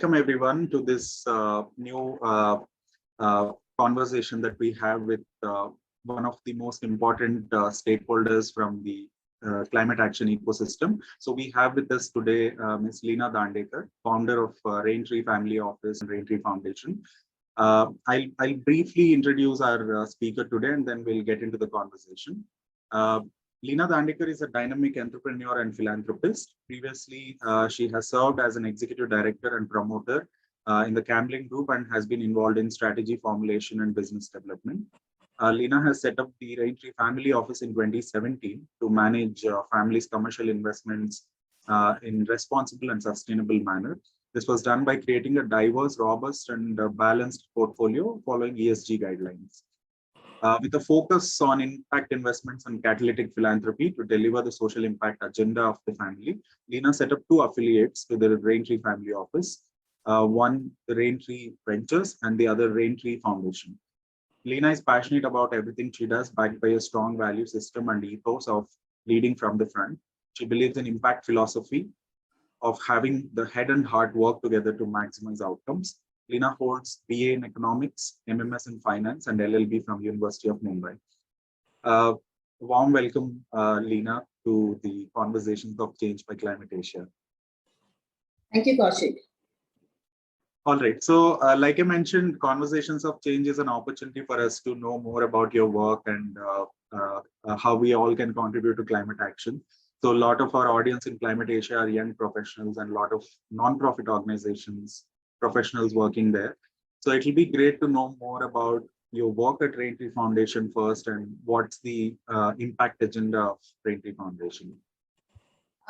welcome everyone to this new conversation that we have with one of the most important stakeholders from the climate action ecosystem. So we have with us today Ms. Leena Dandekar, founder of Raintree Family Office and Raintree Foundation. I'll briefly introduce our speaker today and then we'll get into the conversation. Leena Dandekar is a dynamic entrepreneur and philanthropist. Previously, she has served as an executive director and promoter in the Camlin Group and has been involved in strategy formulation and business development. Leena has set up the Raintree Family Office in 2017 to manage families' commercial investments in responsible and sustainable manner. This was done by creating a diverse, robust, and balanced portfolio following ESG guidelines. With a focus on impact investments and catalytic philanthropy to deliver the social impact agenda of the family, Leena set up two affiliates with the Raintree Family Office, one the Raintree Ventures and the other Raintree Foundation. Leena is passionate about everything she does, backed by a strong value system and ethos of leading from the front. She believes in impact philosophy of having the head and heart work together to maximize outcomes. Leena holds BA in Economics, MMS in Finance, and LLB from University of Mumbai. Warm welcome, Leena, to the Conversations of Change by Climate Asia. Thank you, Kaushik. All right. So, like I mentioned, Conversations of Change is an opportunity for us to know more about your work and how we all can contribute to climate action. So, a lot of our audience in Climate Asia are young professionals and a lot of non-profit organizations, professionals working there. So it will be great to know more about your work at Raintree Foundation first and what's the impact agenda of Raintree Foundation.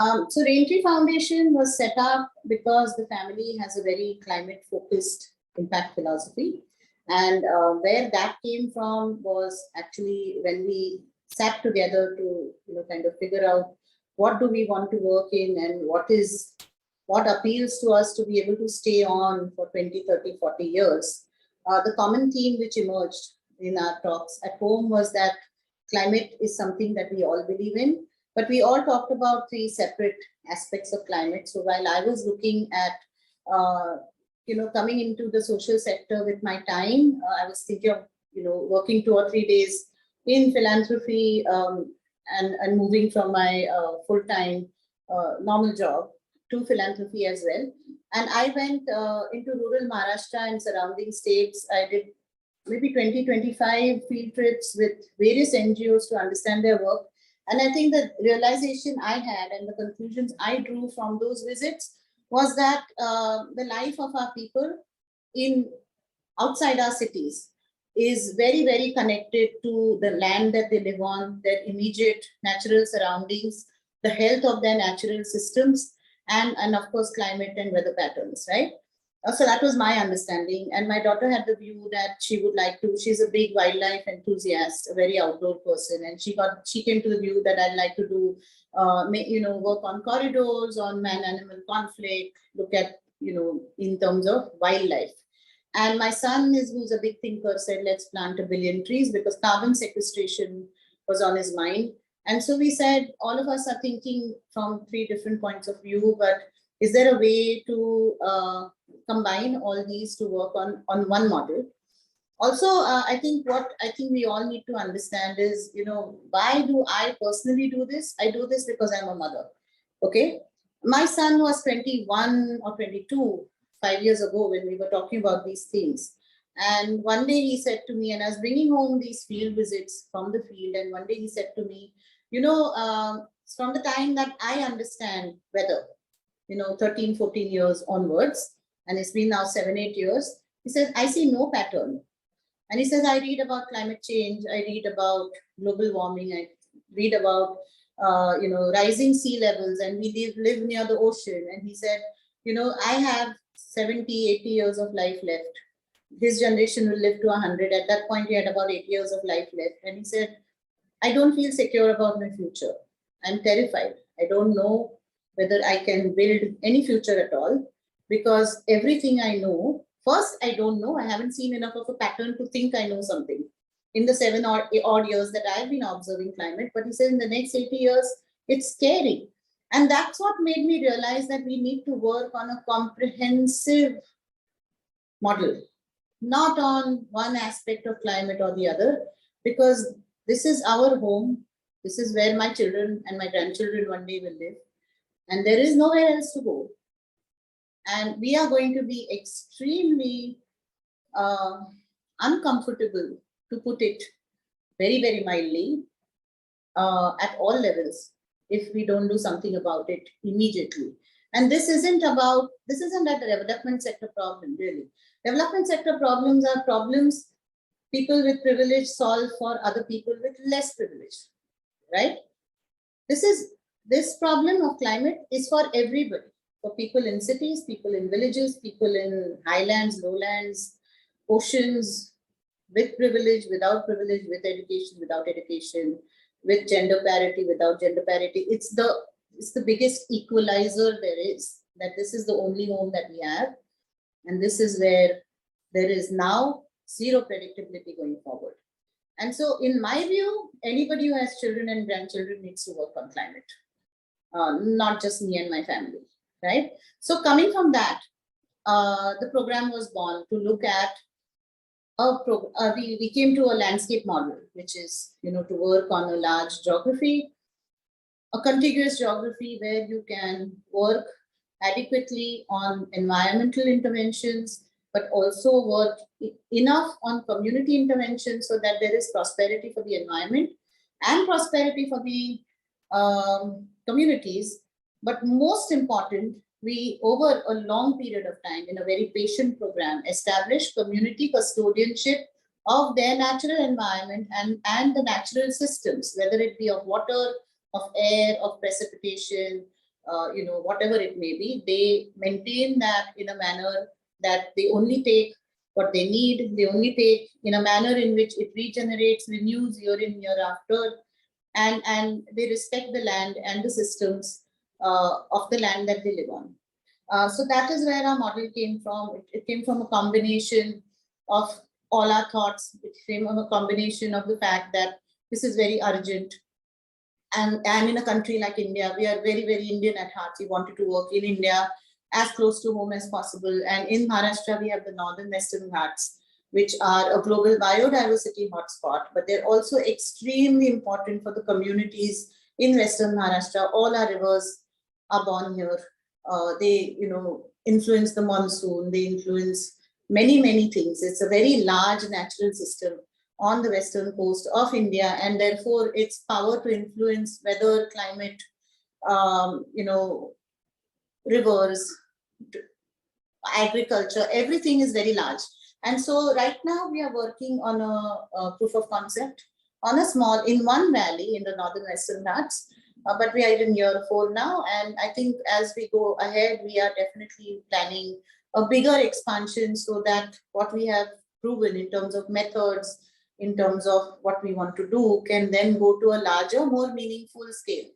So Raintree Foundation was set up because the family has a very climate focused impact philosophy. And where that came from was actually when we sat together to kind of figure out what do we want to work in and what appeals to us to be able to stay on for 20, 30, 40 years. The common theme which emerged in our talks at home was that climate is something that we all believe in, but we all talked about three separate aspects of climate. So while I was looking at, coming into the social sector with my time, I was thinking of, working 2 or 3 days in philanthropy and moving from my full-time normal job to philanthropy as well. And I went into rural Maharashtra and surrounding states. I did maybe 20, 25 field trips with various NGOs to understand their work. And I think the realization I had and the conclusions I drew from those visits was that the life of our people outside our cities is very, very connected to the land that they live on, their immediate natural surroundings, the health of their natural systems, and of course, climate and weather patterns, right? So that was my understanding. And my daughter had the view that she would like to, she's a big wildlife enthusiast, a very outdoor person. And she came to the view that I'd like to do, work on corridors, on man-animal conflict, look at, in terms of wildlife. And my son who's a big thinker, said, let's plant 1 billion trees because carbon sequestration was on his mind. And so we said, all of us are thinking from 3 different points of view, but is there a way to combine all these to work on one model? Also, I think we all need to understand is, why do I personally do this? I do this because I'm a mother, okay? My son was 21 or 22 5 years ago when we were talking about these things. And one day he said to me, and I was bringing home these field visits from the field, and one day he said to me, from the time that I understand weather, 13, 14 years onwards, and it's been now 7, 8 years, he says, I see no pattern. And he says, I read about climate change, I read about global warming, I read about, rising sea levels, and we live near the ocean. And he said, I have 70, 80 years of life left. His generation will live to 100. At that point, he had about 8 years of life left. And he said, I don't feel secure about my future. I'm terrified. I don't know whether I can build any future at all because everything I know, first, I don't know. I haven't seen enough of a pattern to think I know something in the 7 odd years that I've been observing climate. But he said in the next 80 years, it's scary. And that's what made me realize that we need to work on a comprehensive model, not on one aspect of climate or the other, because this is our home. This is where my children and my grandchildren one day will live, and there is nowhere else to go. And we are going to be extremely uncomfortable, to put it very, very mildly, at all levels if we don't do something about it immediately. And this isn't a development sector problem, really. Development sector problems are problems people with privilege solve for other people with less privilege, right? This problem of climate is for everybody, for people in cities, people in villages, people in highlands, lowlands, oceans, with privilege, without privilege, with education, without education, with gender parity, without gender parity. It's the biggest equalizer there is, that this is the only home that we have. And this is where there is now zero predictability going forward. And so in my view, anybody who has children and grandchildren needs to work on climate, not just me and my family, right? So coming from that, the program was born to look at we came to a landscape model, which is, to work on a large geography, a contiguous geography where you can work adequately on environmental interventions, but also work enough on community intervention so that there is prosperity for the environment and prosperity for the communities. But most important, we, over a long period of time, in a very patient program, established community custodianship of their natural environment and the natural systems, whether it be of water, of air, of precipitation, whatever it may be. They maintain that in a manner that they only take what they need. They only take in a manner in which it regenerates, renews year in, year after, and they respect the land and the systems of the land that they live on. So that is where our model came from. It came from a combination of all our thoughts. It came from a combination of the fact that this is very urgent. And in a country like India, we are very, very Indian at heart. We wanted to work in India as close to home as possible. And in Maharashtra, we have the Northern Western Ghats, which are a global biodiversity hotspot, but they're also extremely important for the communities in Western Maharashtra. All our rivers are born here. They, influence the monsoon. They influence many, many things. It's a very large natural system on the western coast of India, and therefore its power to influence weather, climate, rivers, agriculture, everything is very large. And so right now we are working on a proof of concept on in one valley in the Northern Western Ghats, but we are in year 4 now. And I think as we go ahead, we are definitely planning a bigger expansion so that what we have proven in terms of methods, in terms of what we want to do, can then go to a larger, more meaningful scale.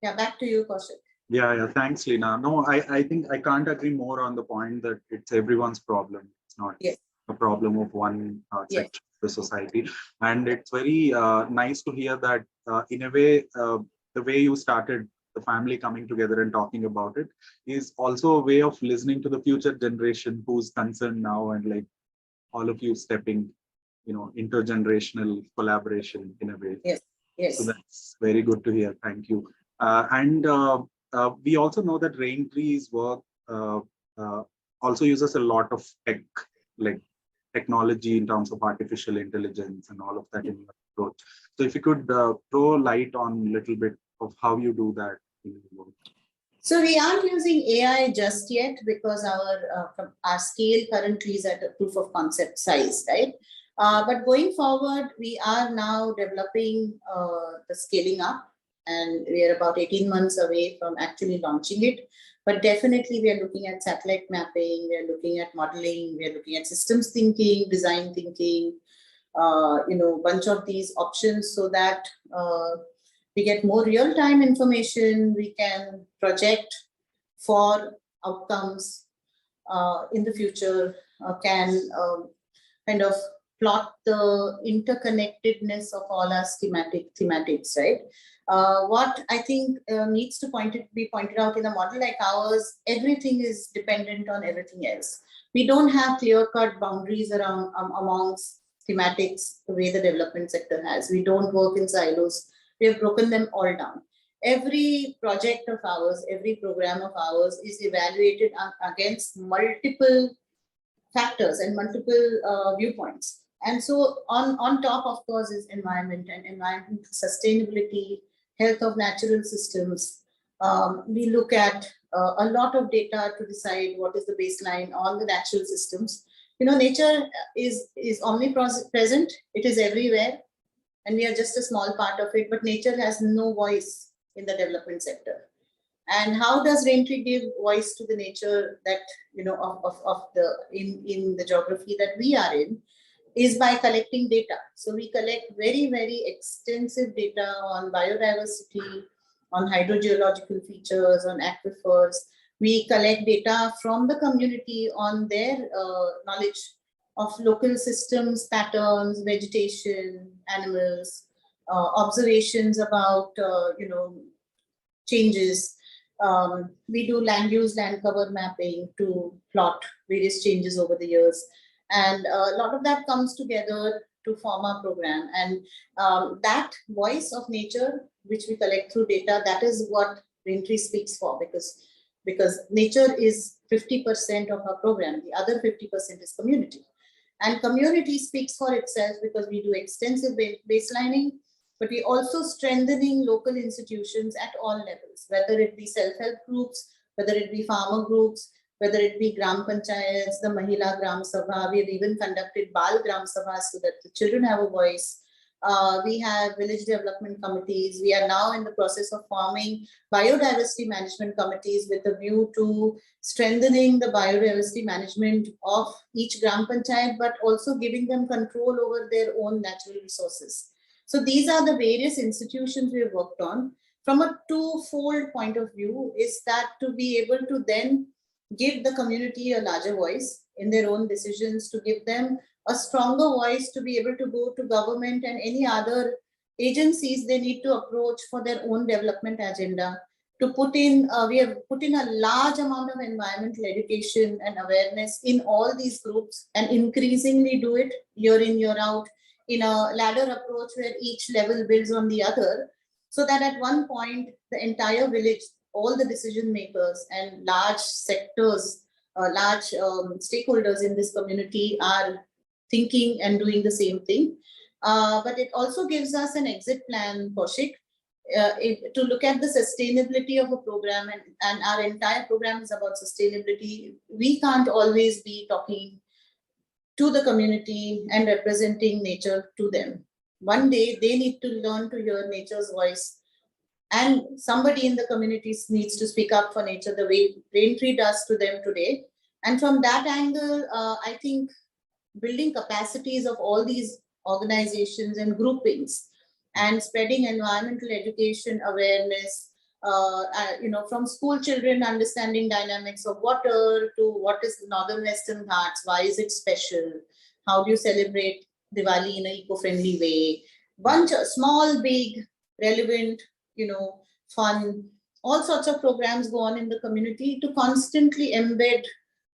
Yeah, back to you, Kaushik. Yeah, thanks, Leena. No, I think I can't agree more on the point that it's everyone's problem. It's not a problem of one section of the society. And it's very nice to hear that in a way, the way you started the family coming together and talking about it is also a way of listening to the future generation who's concerned now, and like all of you stepping, intergenerational collaboration in a way. Yes. So that's very good to hear. Thank you. We also know that Raintree's work also uses a lot of technology in terms of artificial intelligence and all of that in your approach. So if you could throw light on a little bit of how you do that in your work. So we aren't using AI just yet because our scale currently is at a proof of concept size, right? But going forward, we are now developing the scaling up, and we are about 18 months away from actually launching it. But definitely we are looking at satellite mapping, we are looking at modeling, we are looking at systems thinking, design thinking, bunch of these options so that we get more real-time information. We can project for outcomes in the future, can kind of plot the interconnectedness of all our thematics, right? What I think needs to be pointed out in a model like ours, everything is dependent on everything else. We don't have clear-cut boundaries around amongst thematics the way the development sector has. We don't work in silos. We have broken them all down. Every project of ours, every program of ours is evaluated against multiple factors and multiple viewpoints. And so on top, of course, is environment and environmental sustainability, health of natural systems. We look at a lot of data to decide what is the baseline on the natural systems. You know, nature is omnipresent. It is everywhere, and we are just a small part of it. But nature has no voice in the development sector. And how does Raintree give voice to the nature that, you know, of the in the geography that we are in, is by collecting data. So we collect very, very extensive data on biodiversity, on hydrogeological features, on aquifers. We collect data from the community on their knowledge of local systems, patterns, vegetation, animals, observations about, you know, changes. We do land use, land cover mapping to plot various changes over the years. And a lot of that comes together to form our program. And that voice of nature, which we collect through data, that is what Raintree speaks for, because nature is 50% of our program. The other 50% is community. And community speaks for itself because we do extensive baselining, but we also strengthening local institutions at all levels, whether it be self-help groups, whether it be farmer groups, whether it be Gram Panchayats, the Mahila Gram Sabha. We have even conducted Bal Gram Sabha so that the children have a voice. We have village development committees. We are now in the process of forming biodiversity management committees with a view to strengthening the biodiversity management of each Gram Panchayat, but also giving them control over their own natural resources. So these are the various institutions we have worked on. From a twofold point of view is that to be able to then give the community a larger voice in their own decisions, to give them a stronger voice to be able to go to government and any other agencies they need to approach for their own development agenda. To put in, we have put in a large amount of environmental education and awareness in all these groups, and increasingly do it year in, year out in a ladder approach where each level builds on the other, so that at one point the entire village, all the decision makers and large sectors, large stakeholders in this community are thinking and doing the same thing. But it also gives us an exit plan, Kaushik, to look at the sustainability of a program, and our entire program is about sustainability. We can't always be talking to the community and representing nature to them. One day they need to learn to hear nature's voice, and somebody in the communities needs to speak up for nature the way Raintree does to them today. And from that angle, I think building capacities of all these organizations and groupings and spreading environmental education awareness, you know, from school children understanding dynamics of water to what is the Northern Western Ghats, why is it special, how do you celebrate Diwali in an eco-friendly way, bunch of small, big, relevant, you know, fun, all sorts of programs go on in the community to constantly embed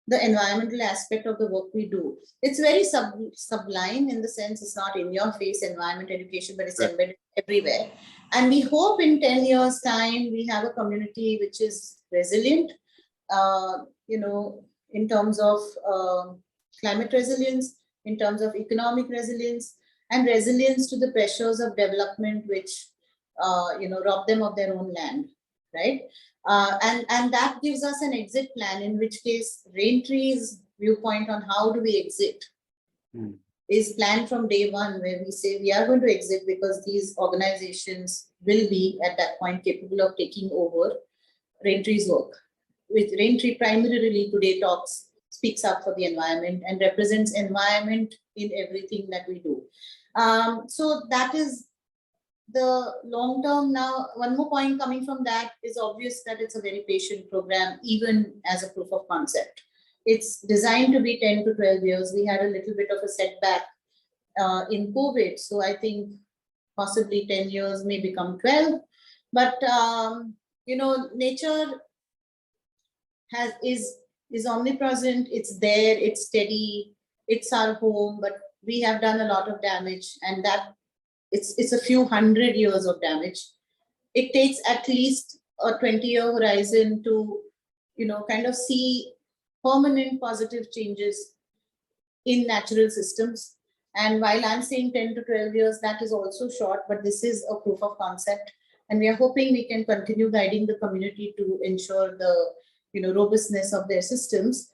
the environmental aspect of the work we do. It's very sublime in the sense it's not in your face environment education, but it's embedded everywhere. And we hope in 10 years time, we have a community which is resilient, you know, in terms of climate resilience, in terms of economic resilience, and resilience to the pressures of development, which, you know, rob them of their own land, right? And that gives us an exit plan, in which case Raintree's viewpoint on how do we exit is planned from day one, where we say we are going to exit because these organizations will be at that point capable of taking over Raintree's work. With Raintree primarily today speaks up for the environment and represents environment in everything that we do. So that is the long term. Now, one more point coming from that is obvious that it's a very patient program, even as a proof of concept. It's designed to be 10 to 12 years. We had a little bit of a setback in COVID. So I think possibly 10 years may become 12. But, nature is omnipresent, it's there, it's steady, it's our home, but we have done a lot of damage, and that it's a few hundred years of damage. It takes at least a 20-year horizon to, kind of see permanent positive changes in natural systems. And while I'm saying 10 to 12 years, that is also short, but this is a proof of concept. And we are hoping we can continue guiding the community to ensure the, robustness of their systems.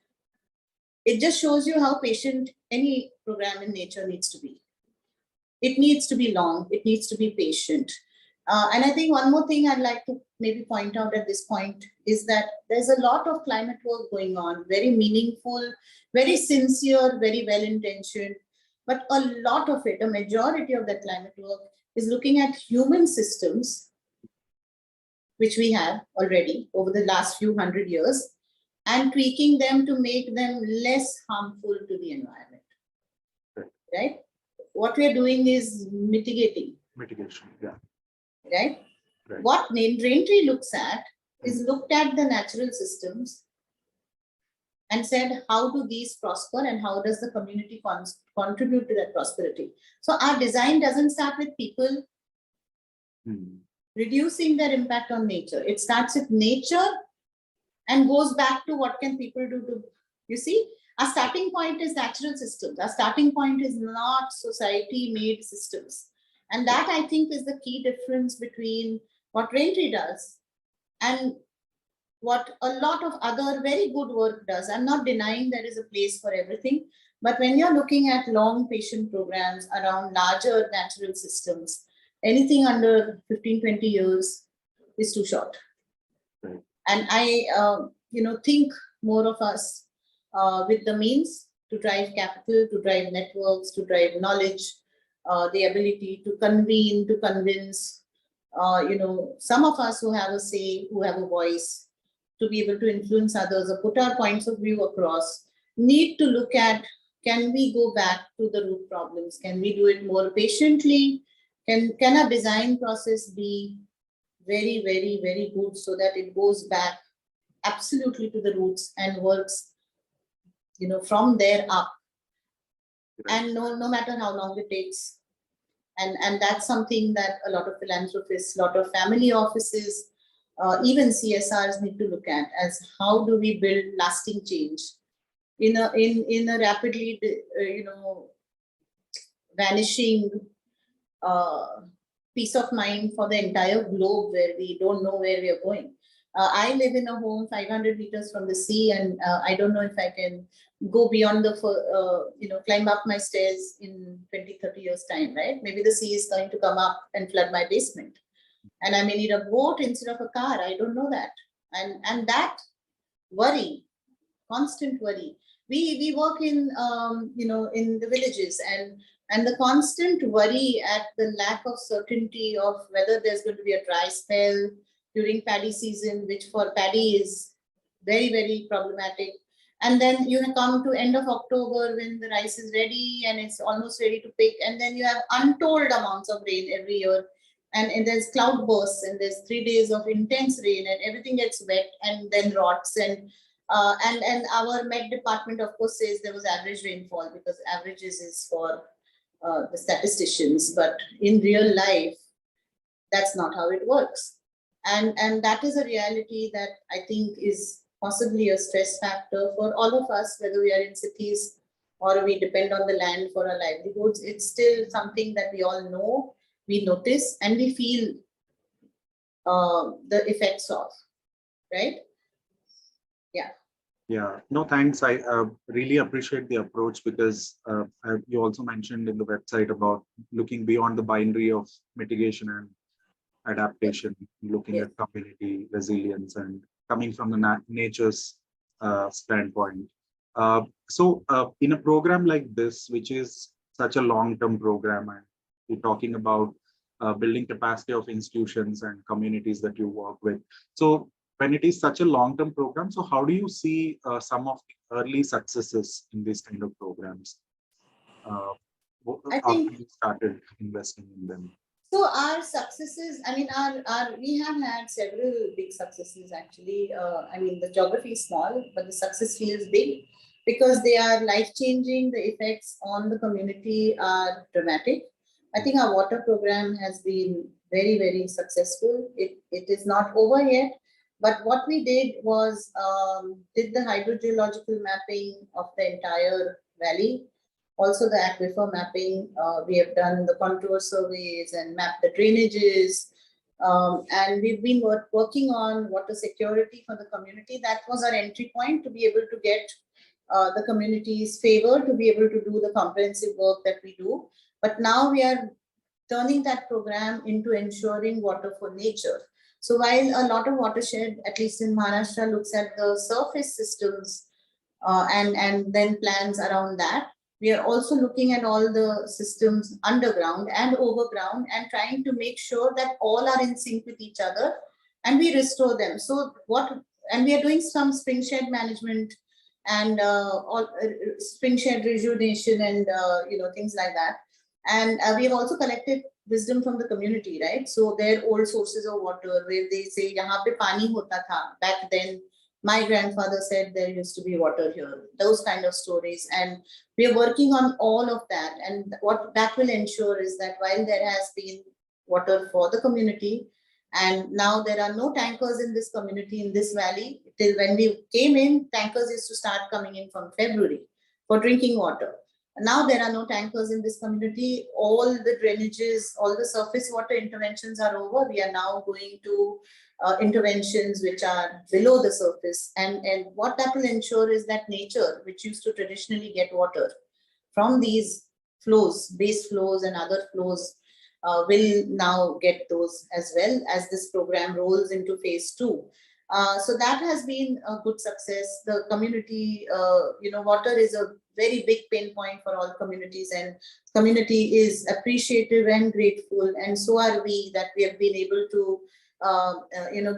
It just shows you how patient any program in nature needs to be. It needs to be long, it needs to be patient. And I think one more thing I'd like to maybe point out at this point is that there's a lot of climate work going on, very meaningful, very sincere, very well-intentioned, but a lot of it, a majority of that climate work is looking at human systems, which we have already over the last few hundred years, and tweaking them to make them less harmful to the environment, right? What we're doing is mitigating. Mitigation, yeah. Right? What Raintree looks at is looked at the natural systems and said, how do these prosper and how does the community contribute to that prosperity? So our design doesn't start with people reducing their impact on nature. It starts with nature and goes back to what can people do to, you see, our starting point is natural systems. Our starting point is not society-made systems. And that, I think, is the key difference between what Raintree does and what a lot of other very good work does. I'm not denying there is a place for everything, but when you're looking at long patient programs around larger natural systems, anything under 15, 20 years is too short. Right. And I, think more of us with the means to drive capital, to drive networks, to drive knowledge, the ability to convene, to convince, some of us who have a say, who have a voice, to be able to influence others or put our points of view across, need to look at, can we go back to the root problems? Can we do it more patiently? Can a design process be very, very, very good so that it goes back absolutely to the roots and works, from there up? And no matter how long it takes. And that's something that a lot of philanthropists, a lot of family offices, even CSRs need to look at, as how do we build lasting change in a rapidly, vanishing peace of mind for the entire globe, where we don't know where we are going. I live in a home 500 meters from the sea, and I don't know if I can go beyond the, climb up my stairs in 20, 30 years time, right? Maybe the sea is going to come up and flood my basement. And I may need a boat instead of a car. I don't know that. And that worry, constant worry. We work in, in the villages, and the constant worry at the lack of certainty of whether there's going to be a dry spell during paddy season, which for paddy is very, very problematic. And then you come to end of October when the rice is ready and it's almost ready to pick. And then you have untold amounts of rain every year. And there's cloud bursts, and there's 3 days of intense rain, and everything gets wet and then rots. And our Met department, of course, says there was average rainfall, because averages is for the statisticians. But in real life, that's not how it works. And that is a reality that I think is possibly a stress factor for all of us, whether we are in cities or we depend on the land for our livelihoods. It's still something that we all know, we notice, and we feel the effects of, right? Yeah. Yeah, no, thanks. I really appreciate the approach, because you also mentioned in the website about looking beyond the binary of mitigation and adaptation, looking at community resilience and coming from the nature's standpoint. So in a program like this, which is such a long-term program, and you're talking about building capacity of institutions and communities that you work with. So when it is such a long-term program, so how do you see some of the early successes in these kind of programs? I after think you started investing in them? so. Our successes, I mean, our we have had several big successes actually. I mean, the geography is small, but the success feels big because they are life changing. The effects on the community are dramatic. I think our water program has been very, very successful. It is not over yet, but what we did was did the hydrogeological mapping of the entire valley, also the aquifer mapping. We have done the contour surveys and mapped the drainages. And we've been working on water security for the community. That was our entry point to be able to get the community's favor, to be able to do the comprehensive work that we do. But now we are turning that program into ensuring water for nature. So while a lot of watershed, at least in Maharashtra, looks at the surface systems and then plans around that, we are also looking at all the systems underground and overground and trying to make sure that all are in sync with each other and we restore them. So and we are doing some spring shed management and spring shed rejuvenation and things like that. And we have also collected wisdom from the community, right? So their old sources of water where they say, "Yahan pe pani hota tha." Back then, my grandfather said there used to be water here. Those kind of stories, and we are working on all of that. And what that will ensure is that while there has been water for the community, and now there are no tankers in this community in this valley. Till when we came in, tankers used to start coming in from February for drinking water. Now there are no tankers in this community. All the drainages, all the surface water interventions are over. We are now going to interventions which are below the surface. And what that will ensure is that nature, which used to traditionally get water from these flows, base flows and other flows, will now get those as well as this program rolls into phase 2. So that has been a good success. The community, water is a very big pain point for all communities, and community is appreciative and grateful, and so are we that we have been able to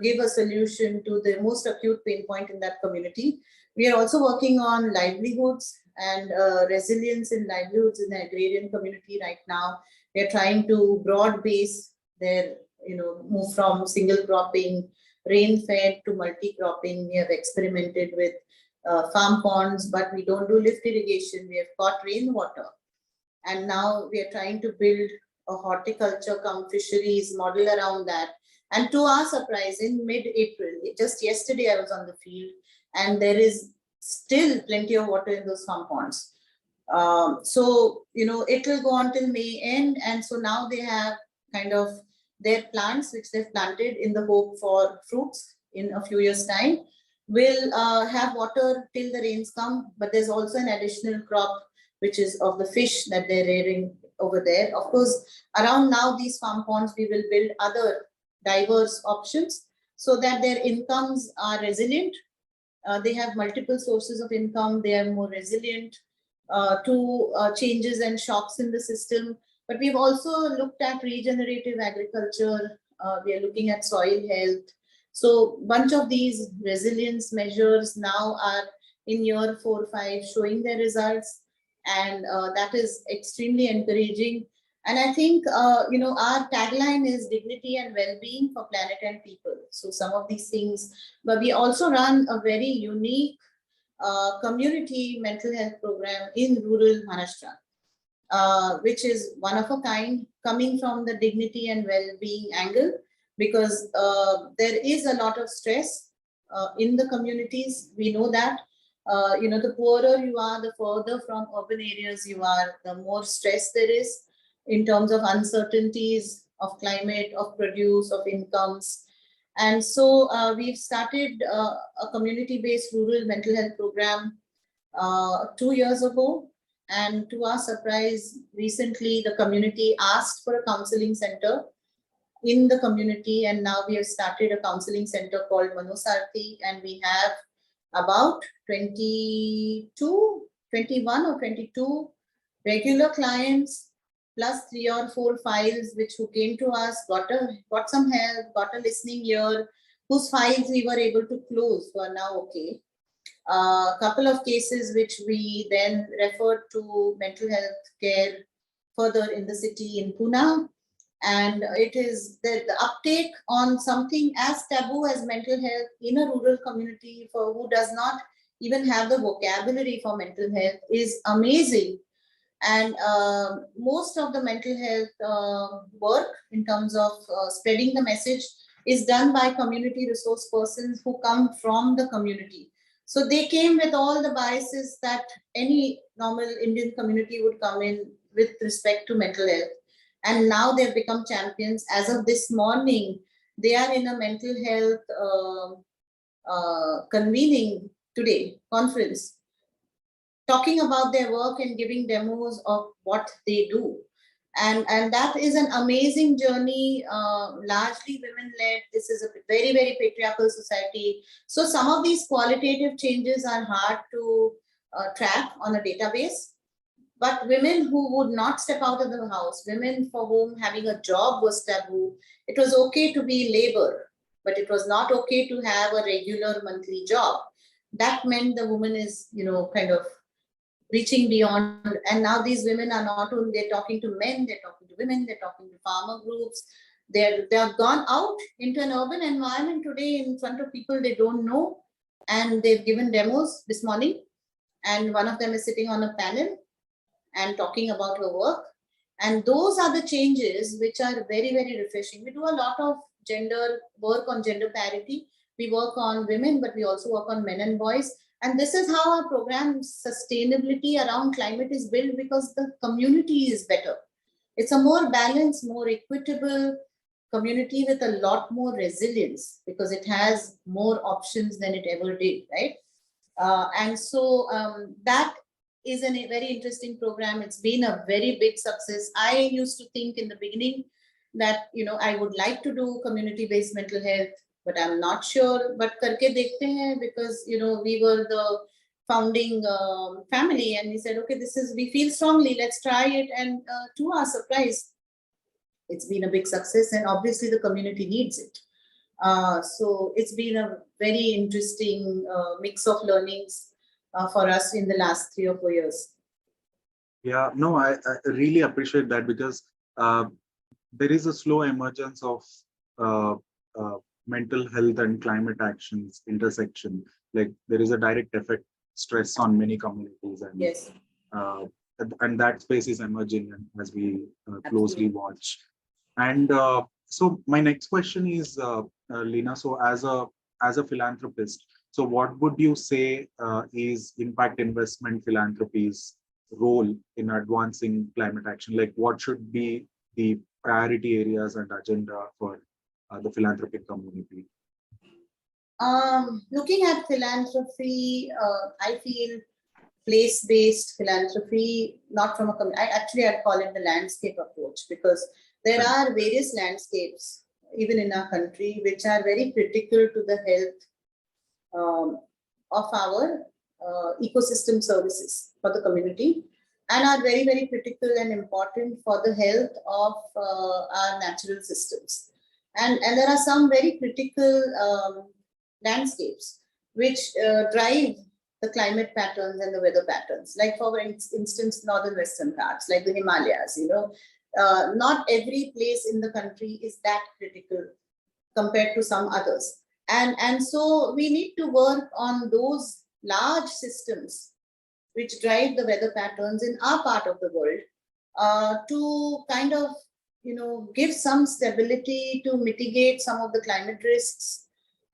give a solution to the most acute pain point in that community. We are also working on livelihoods and resilience in livelihoods in the agrarian community right now. We are trying to broad base their, move from single cropping, rain fed to multi cropping. We have experimented with farm ponds, but we don't do lift irrigation. We have caught rainwater. And now we are trying to build a horticulture cum fisheries model around that. And to our surprise, in mid-April, just yesterday I was on the field, and there is still plenty of water in those farm ponds. So, it will go until May end. And so now they have kind of their plants, which they've planted in the hope for fruits in a few years' time, will have water till the rains come. But there's also an additional crop, which is of the fish that they're rearing over there. Of course, around now, these farm ponds, we will build other diverse options so that their incomes are resilient. They have multiple sources of income. They are more resilient to changes and shocks in the system. But we've also looked at regenerative agriculture. We are looking at soil health. So bunch of these resilience measures now are in year 4 or 5 showing their results. And that is extremely encouraging. And I think, our tagline is dignity and well-being for planet and people. So some of these things, but we also run a very unique community mental health program in rural Maharashtra, which is one of a kind, coming from the dignity and well-being angle, because there is a lot of stress in the communities. We know that. The poorer you are, the further from urban areas you are, the more stress there is in terms of uncertainties of climate, of produce, of incomes. And so we've started a community-based rural mental health program 2 years ago. And to our surprise, recently the community asked for a counseling center in the community. And now we have started a counseling center called Manosarthi, and we have about 21 or 22 regular clients, plus 3 or 4 files who came to us, got some help, got a listening ear, whose files we were able to close, who are now okay. A couple of cases which we then referred to mental health care further in the city in Pune. And it is the uptake on something as taboo as mental health in a rural community for who does not even have the vocabulary for mental health is amazing. And most of the mental health work in terms of spreading the message is done by community resource persons who come from the community. So they came with all the biases that any normal Indian community would come in with respect to mental health. And now they've become champions. As of this morning, they are in a mental health convening today conference, talking about their work and giving demos of what they do. And that is an amazing journey, largely women-led. This is a very, very patriarchal society. So some of these qualitative changes are hard to track on a database. But women who would not step out of the house, women for whom having a job was taboo, it was okay to be labor, but it was not okay to have a regular monthly job. That meant the woman is, kind of reaching beyond. And now these women are not only, they're talking to men, they're talking to women, they're talking to farmer groups. They have gone out into an urban environment today in front of people they don't know. And they've given demos this morning. And one of them is sitting on a panel and talking about her work. And those are the changes which are very, very refreshing. We do a lot of gender work on gender parity. We work on women, but we also work on men and boys. And this is how our program sustainability around climate is built, because the community is better. It's a more balanced, more equitable community with a lot more resilience, because it has more options than it ever did, right? And so that is a very interesting program. It's been a very big success. I used to think in the beginning that, I would like to do community-based mental health, but I'm not sure. But karke dekhte hain, because, we were the founding family, and we said, okay, we feel strongly, let's try it. And to our surprise, it's been a big success, and obviously the community needs it. So it's been a very interesting mix of learnings for us in the last 3 or 4 years. Yeah, no, I really appreciate that, because there is a slow emergence of mental health and climate actions intersection. Like there is a direct effect, stress on many communities, and yes, and that space is emerging as we closely watch. And so my next question is, Leena, so as a philanthropist, so what would you say is impact investment philanthropy's role in advancing climate action? Like what should be the priority areas and agenda for the philanthropic community? Looking at philanthropy, I feel place-based philanthropy, not from I'd call it the landscape approach, because there are various landscapes, even in our country, which are very critical to the health of our ecosystem services for the community, and are very, very critical and important for the health of our natural systems. And there are some very critical landscapes which drive the climate patterns and the weather patterns. Like for instance, northern western Ghats, like the Himalayas, not every place in the country is that critical compared to some others. And so we need to work on those large systems which drive the weather patterns in our part of the world to kind of, give some stability to mitigate some of the climate risks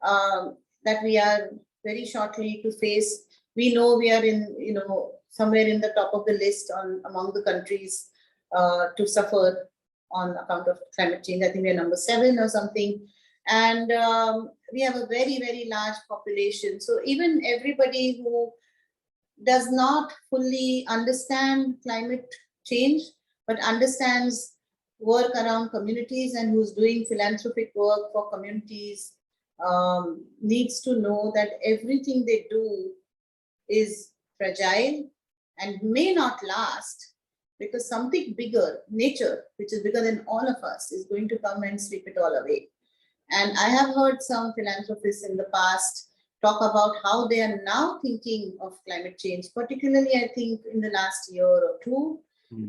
that we are very shortly to face. We know we are in, somewhere in the top of the list among the countries to suffer on account of climate change. I think we are number 7 or something. And we have a very, very large population. So even everybody who does not fully understand climate change, but understands work around communities and who's doing philanthropic work for communities, needs to know that everything they do is fragile and may not last, because something bigger, nature, which is bigger than all of us, is going to come and sweep it all away. And I have heard some philanthropists in the past talk about how they are now thinking of climate change, particularly I think in the last year or two,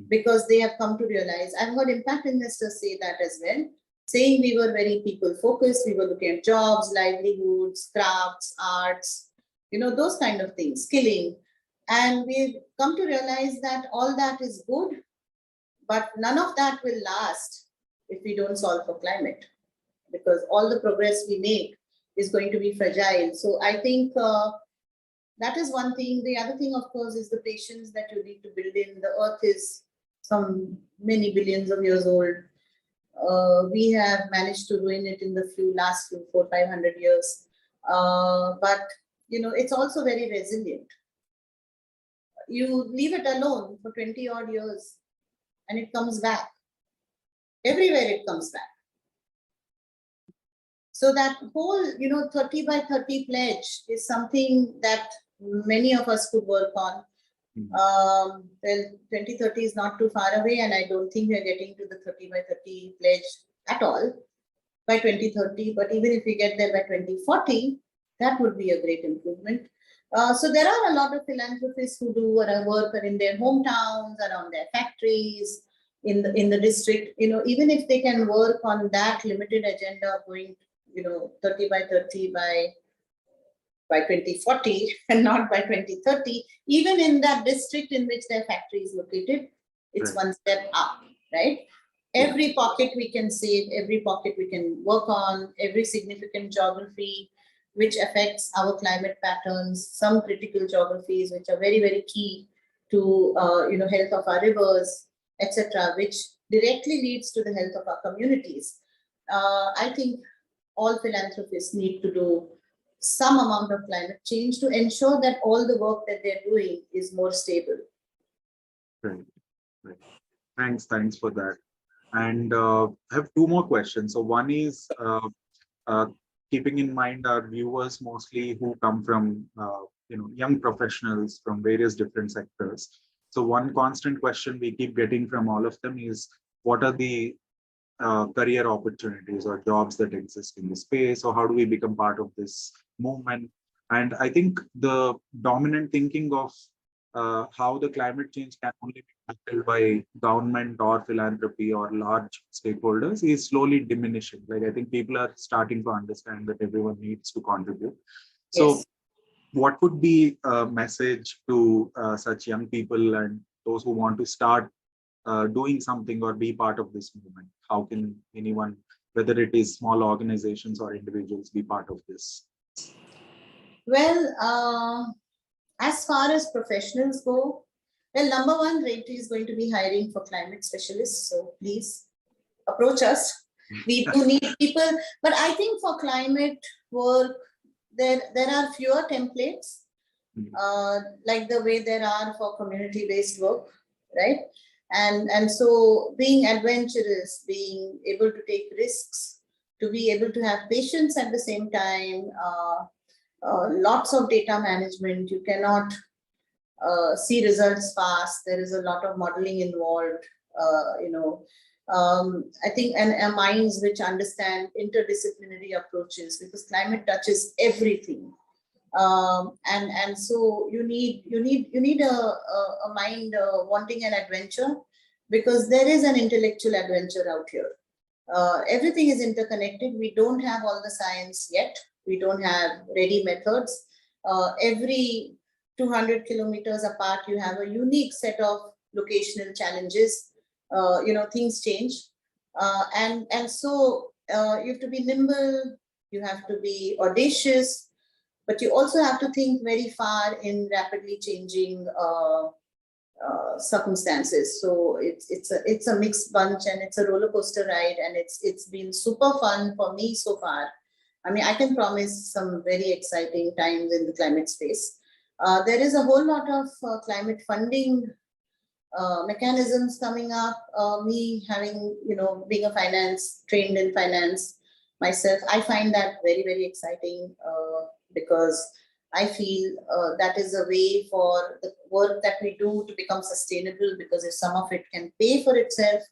because they have come to realize. I've heard impact investors say that as well, saying we were very people focused. We were looking at jobs, livelihoods, crafts, arts, those kind of things, skilling. And we've come to realize that all that is good, but none of that will last if we don't solve for climate, because all the progress we make is going to be fragile. So I think that is one thing. The other thing, of course, is the patience that you need to build in. The earth is some many billions of years old. We have managed to ruin it in the last 400-500 years. But it's also very resilient. You leave it alone for 20 odd years and it comes back. Everywhere it comes back. So that whole, 30 by 30 pledge is something that many of us could work on. Well, 2030 is not too far away, and I don't think we're getting to the 30 by 30 pledge at all by 2030. But even if we get there by 2040, that would be a great improvement. So there are a lot of philanthropists who do work in their hometowns, around their factories, in the district. Even if they can work on that limited agenda of going, 30 by 30 by 2040 and not by 2030, even in that district in which their factory is located, it's one step up, right? Every pocket we can save, every pocket we can work on, every significant geography which affects our climate patterns, some critical geographies which are very, very key to health of our rivers, etc., which directly leads to the health of our communities. I think all philanthropists need to do some amount of climate change to ensure that all the work that they're doing is more stable. Right. Thanks for that. And I have two more questions. So one is keeping in mind our viewers mostly who come from young professionals from various different sectors. So one constant question we keep getting from all of them is, what are the career opportunities or jobs that exist in the space, or how do we become part of this movement? And I think the dominant thinking of how the climate change can only be tackled by government or philanthropy or large stakeholders is slowly diminishing. Like, I think people are starting to understand that everyone needs to contribute. So what would be a message to such young people and those who want to start doing something or be part of this movement? How can anyone, whether it is small organizations or individuals, be part of this? Well, as far as professionals go, well, number one, Raintree is going to be hiring for climate specialists. So please approach us. We do need people, but I think for climate work, there are fewer templates, like the way there are for community-based work, right? And so being adventurous, being able to take risks, to be able to have patience at the same time, lots of data management. You cannot see results fast. There is a lot of modeling involved, I think, and minds which understand interdisciplinary approaches, because climate touches everything. And so you need a mind wanting an adventure, because there is an intellectual adventure out here. Everything is interconnected. We don't have all the science yet. We don't have ready methods. Every 200 kilometers apart, you have a unique set of locational challenges. Things change. And so you have to be nimble, you have to be audacious, but you also have to think very far in rapidly changing circumstances. So it's a mixed bunch, and it's a roller coaster ride, and it's been super fun for me so far. I mean, I can promise some very exciting times in the climate space. There is a whole lot of climate funding mechanisms coming up. Me having, being a trained in finance myself, I find that very, very exciting, because I feel that is a way for the work that we do to become sustainable, because if some of it can pay for itself,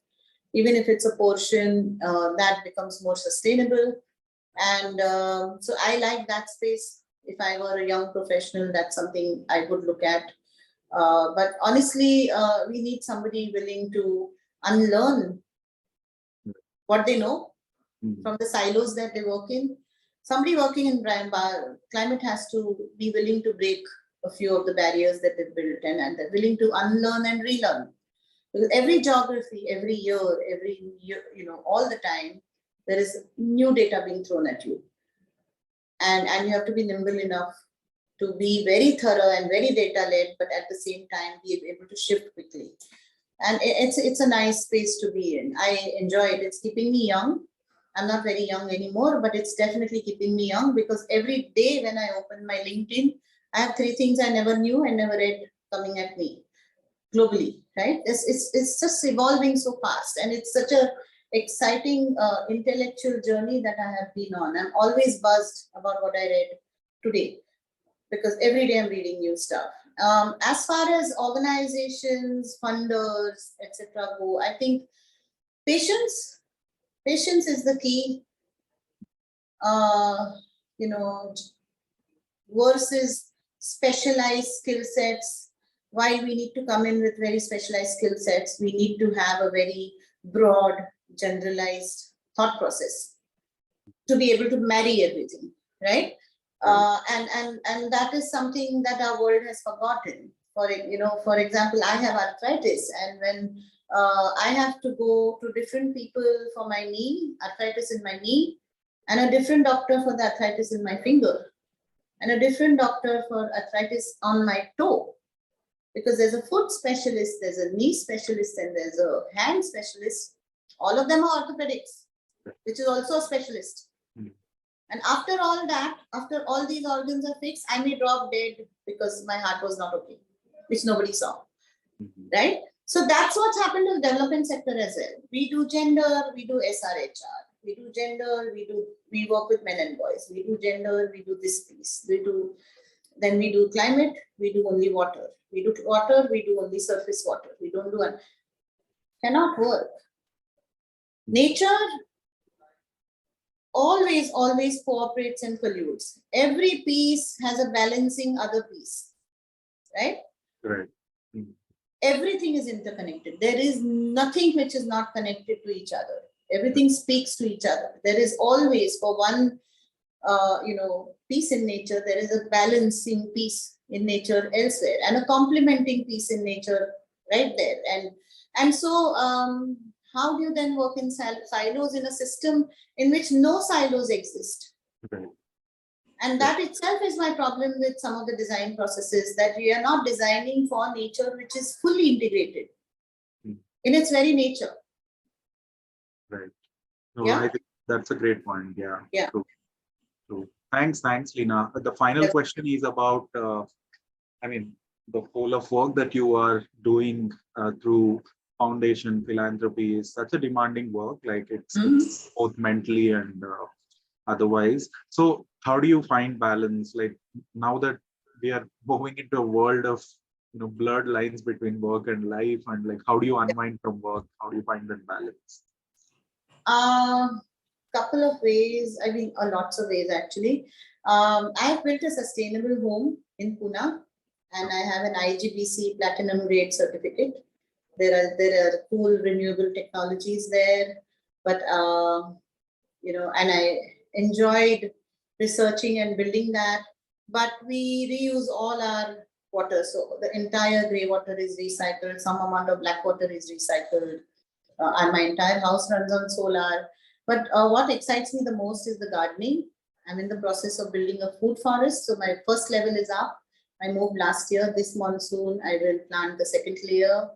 even if it's a portion, that becomes more sustainable. And so I like that space. If I were a young professional, that's something I would look at. But honestly, we need somebody willing to unlearn what they know from the silos that they work in. Somebody working in climate has to be willing to break a few of the barriers that they've built, and they're willing to unlearn and relearn. Because every geography, every year, all the time, there is new data being thrown at you. And you have to be nimble enough to be very thorough and very data-led, but at the same time, be able to shift quickly. And it's a nice space to be in. I enjoy it. It's keeping me young. I'm not very young anymore, but it's definitely keeping me young, because every day when I open my LinkedIn, I have 3 things I never knew and never read coming at me globally, right? It's just evolving so fast, and it's such a exciting intellectual journey that I have been on. I'm always buzzed about what I read today, because every day I'm reading new stuff. As far as organizations, funders, etc. go, I think patience is the key. Versus specialized skill sets. Why we need to come in with very specialized skill sets? We need to have a very broad, generalized thought process to be able to marry everything, right? And that is something that our world has forgotten. For example, I have arthritis, and when I have to go to different people for my knee, arthritis in my knee, and a different doctor for the arthritis in my finger, and a different doctor for arthritis on my toe. Because there's a foot specialist, there's a knee specialist, and there's a hand specialist. All of them are orthopedics, which is also a specialist. And after all that, after all these organs are fixed, I may drop dead because my heart was not okay, which nobody saw, right? So that's what's happened to the development sector as well. We do gender, we do SRHR, we do gender, we work with men and boys, we do gender, we do this piece, then we do climate, we do only water. We do water, we do only surface water. We don't do cannot work. Nature always cooperates and colludes. Every piece has a balancing other piece, right? Right. Everything is interconnected. There is nothing which is not connected to each other. Everything speaks to each other. There is always, for one piece in nature, there is a balancing piece in nature elsewhere, and a complementing piece in nature right there. And so how do you then work in silos in a system in which no silos exist? Right. And that itself is my problem with some of the design processes, that we are not designing for nature which is fully integrated in its very nature. Right. So Yeah. I think that's a great point. Yeah. Yeah. True. Thanks, Leena. The final question is about, the whole of work that you are doing through foundation philanthropy is such a demanding work. Like it's both mentally and otherwise. So how do you find balance? Like now that we are moving into a world of blurred lines between work and life, and like how do you unwind from work? How do you find that balance? Couple of ways. Lots of ways actually. I've built a sustainable home in Pune, and I have an IGBC platinum grade certificate. There are cool renewable technologies there, but and I enjoyed researching and building that. But we reuse all our water, so the entire grey water is recycled. Some amount of black water is recycled, and my entire house runs on solar. But what excites me the most is the gardening. I'm in the process of building a food forest. So my first level is up. I moved last year. This monsoon, I will plant the second layer.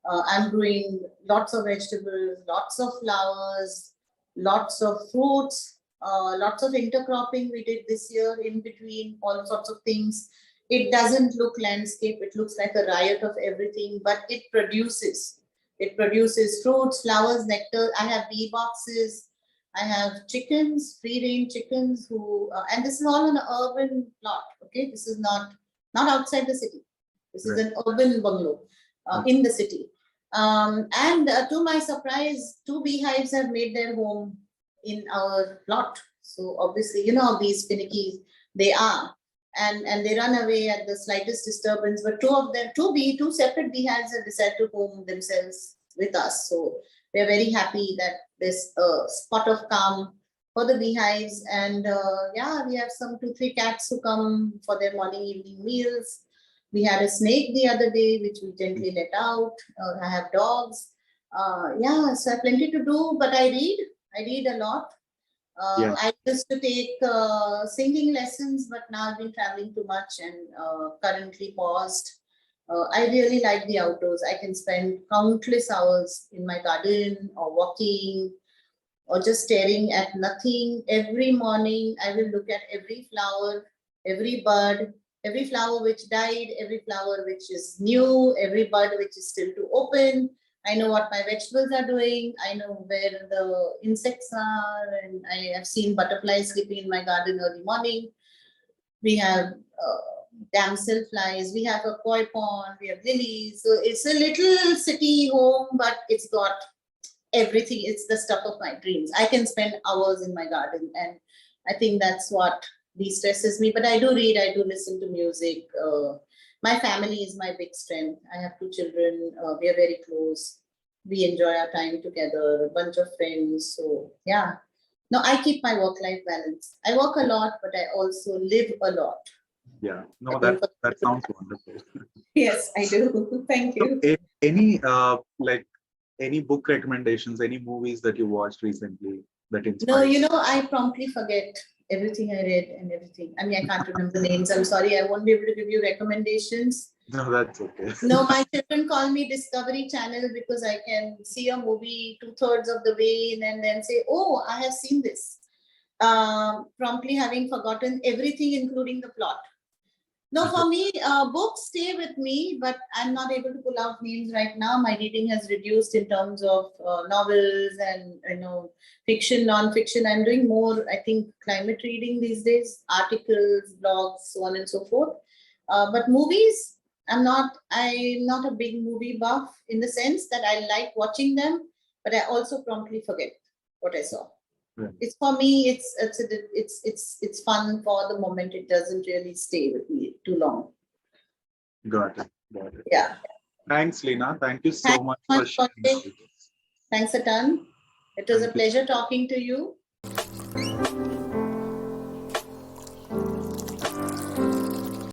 I'm growing lots of vegetables, lots of flowers, lots of fruits, lots of intercropping we did this year in between, all sorts of things. It doesn't look landscape. It looks like a riot of everything, but it produces. It produces fruits, flowers, nectar. I have bee boxes. I have chickens, free-range chickens and this is all an urban plot. Okay, this is not outside the city. This is an urban bungalow in the city. And to my surprise, 2 beehives have made their home in our plot. So obviously, bees finicky they are. and they run away at the slightest disturbance. But two separate beehives have decided to home themselves with us. So we're very happy that there's a spot of calm for the beehives. And yeah, we have some 2-3 cats who come for their morning evening meals. We had a snake the other day, which we gently let out. I have dogs. Yeah, so I have plenty to do, but I read a lot. Yeah. I used to take singing lessons, but now I've been traveling too much and currently paused. I really like the outdoors. I can spend countless hours in my garden or walking or just staring at nothing. Every morning, I will look at every flower, every bud, every flower which died, every flower which is new, every bud which is still to open. I know what my vegetables are doing. I know where the insects are, and I have seen butterflies sleeping in my garden early morning. We have damsel flies. We have a koi pond. We have lilies. So it's a little city home, but it's got everything. It's the stuff of my dreams. I can spend hours in my garden, and I think that's what de-stresses me. But I do read. I do listen to music. My family is my big strength. I have 2 children. We are very close. We enjoy our time together, a bunch of friends. So yeah. No, I keep my work-life balance. I work a lot, but I also live a lot. Yeah. No, I think that sounds wonderful. yes, I do. Thank you. So, any like any book recommendations, any movies that you watched recently that No, inspired? I promptly forget everything I read and everything. I mean, I can't remember names. I'm sorry. I won't be able to give you recommendations. No, that's okay. No, my children call me Discovery Channel because I can see a movie 2/3 of the way in and then say, oh, I have seen this. Promptly having forgotten everything, including the plot. No, for me, books stay with me, but I'm not able to pull out names right now. My reading has reduced in terms of novels and fiction, non-fiction. I'm doing more, I think, climate reading these days, articles, blogs, so on and so forth. But movies, I'm not a big movie buff in the sense that I like watching them, but I also promptly forget what I saw. Right. It's for me, it's fun for the moment. It doesn't really stay with me too long. Got it. Got it. Yeah. Thanks, Leena. Thank you so Thanks much so for much, sharing. Thanks a ton. It was a Thank you. pleasure talking to you.